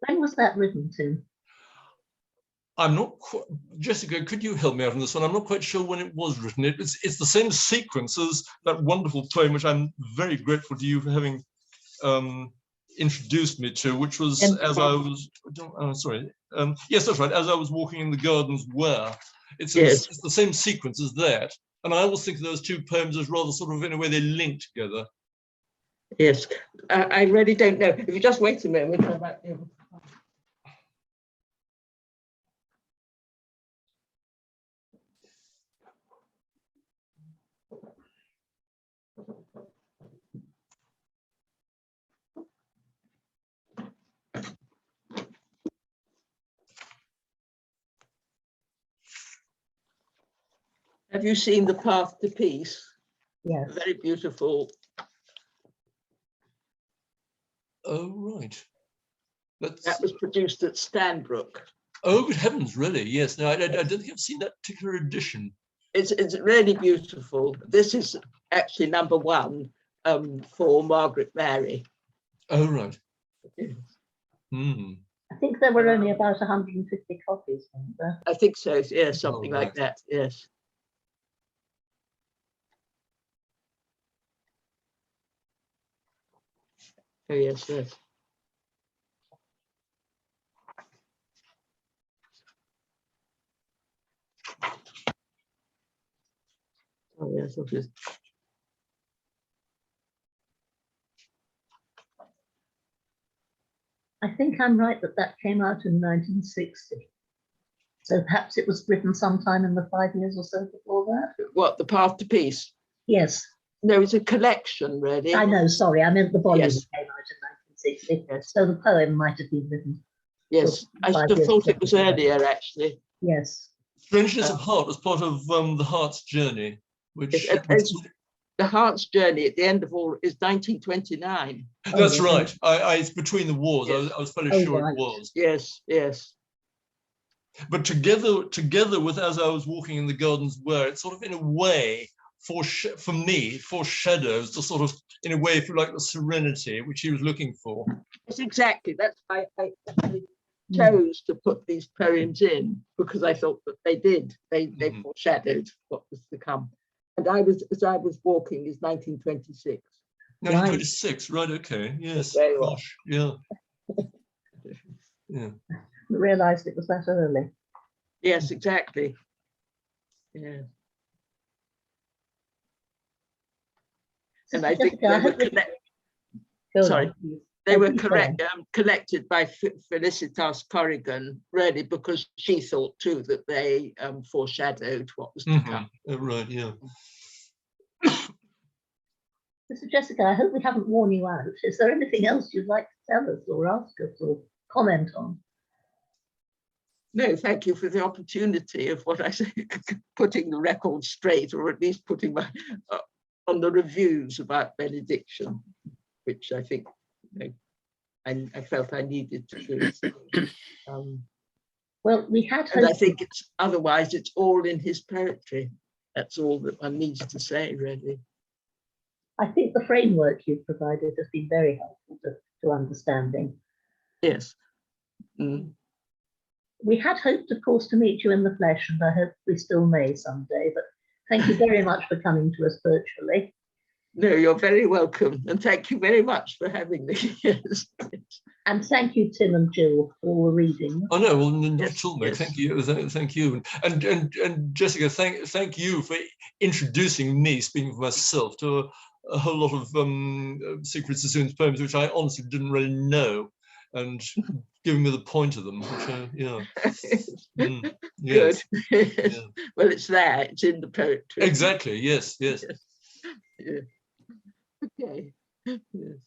When was that written, Tim? I'm not quite, Jessica, could you help me out on this one? I'm not quite sure when it was written. It's the same sequence as that wonderful poem, which I'm very grateful to you for having introduced me to, which was as I was, yes, that's right, as I was walking in the gardens where. It's the same sequence as that. And I always think of those two poems as rather sort of, in a way, they link together. Yes, I really don't know. If you just wait a moment, I might be able to. Have you seen The Path to Peace? Yes. Very beautiful. Oh, right. That was produced at Stanbrook. Oh, good heavens, really? Yes. No, I don't think I've seen that particular edition. It's really beautiful. This is actually #1 for Margaret Mary. Oh, right. Yes. Hmm. I think there were only about 150 copies, weren't there? I think so, yeah, something like that, yes. Oh, yes, yes. Oh, yes, okay. I think I'm right that that came out in 1960. So perhaps it was written sometime in the 5 years or so before that. What, The Path to Peace? Yes. No, it's a collection, really. I know, sorry, I meant the volume Yes. came out in 1960. Yes. So the poem might have been written. Yes, I should have thought it was earlier, actually. Yes. Strangeness of Heart was part of The Heart's Journey, which... The Heart's Journey at the end of all is 1929. That's right. It's between the wars. Yes. I was fairly sure it was. Yes, yes. But together with As I Was Walking in the Gardens Where, it sort of, in a way, for me, foreshadows the sort of, in a way, if you like, the serenity which he was looking for. Yes, exactly. That's why I chose to put these poems in, because I thought that they did. They foreshadowed what was to come. And As I Was Walking is 1926. 1926, right, okay, yes. Gosh, yeah. Yeah. Realised it was that early. Yes, exactly. Yeah. And I think they were collected by Felicitas Corrigan, really, because she thought too that they foreshadowed what was to come. Right, yeah. Sister Jessica, I hope we haven't worn you out. Is there anything else you'd like to tell us or ask us or comment on? No, thank you for the opportunity of what I say, putting the record straight, or at least putting my on the reviews about benediction, which I think I felt I needed to do. Well, we had. And I think otherwise it's all in his poetry. That's all that one needs to say, really. I think the framework you've provided has been very helpful to understanding. Yes. Mm. We had hoped, of course, to meet you in the flesh, and I hope we still may someday, but thank you very much for coming to us virtually. No, you're very welcome. And thank you very much for having me. Yes. And thank you, Tim and Jill, for all the reading. Oh no, well, not Yes, at all, Meg. yes. Thank you, thank you, and Jessica, thank you for introducing me, speaking for myself, to a whole lot of Siegfried Sassoon's poems, which I honestly didn't really know, and giving me the point of them, which yes. Good. Yeah. Well, it's there. It's in the poetry. Exactly. Yes. Yes. Yeah. Okay. Yes.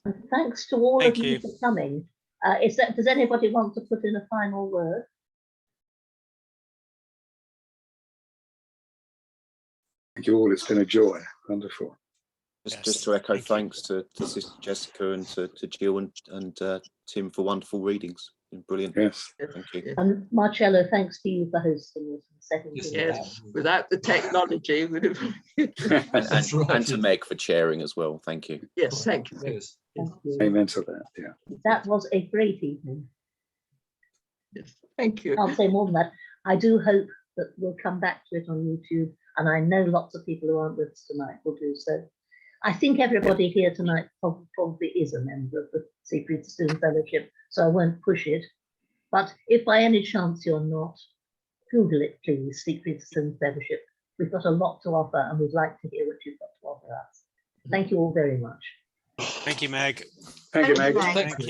And thanks to all Thank of you you. for coming. Does anybody want to put in a final word? Thank you all. It's been a joy. Wonderful. Just to echo thank you. thanks to Sister Jessica and to Jill and Tim for wonderful readings. Brilliant. Yes. Thank you. And Marcello, thanks to you for hosting us and setting Yes, things up. Yes. Without the technology, it would have. That's right, And to yes. Meg for chairing as well. Thank you. Yes, thank you. Yes. Thank you. Amen to that. Yeah. That was a great evening. Yes, thank you. I'll say more than that. I do hope that we'll come back to it on YouTube, and I know lots of people who aren't with us tonight will do so. I think everybody here tonight probably is a member of the Siegfried Sassoon Fellowship, so I won't push it. But if by any chance you're not, Google it, please, Siegfried Sassoon Fellowship. We've got a lot to offer, and we'd like to hear what you've got to offer us. Thank you all very much. Thank you, Meg. Thank you, Thank Meg. you, Meg. Thank you.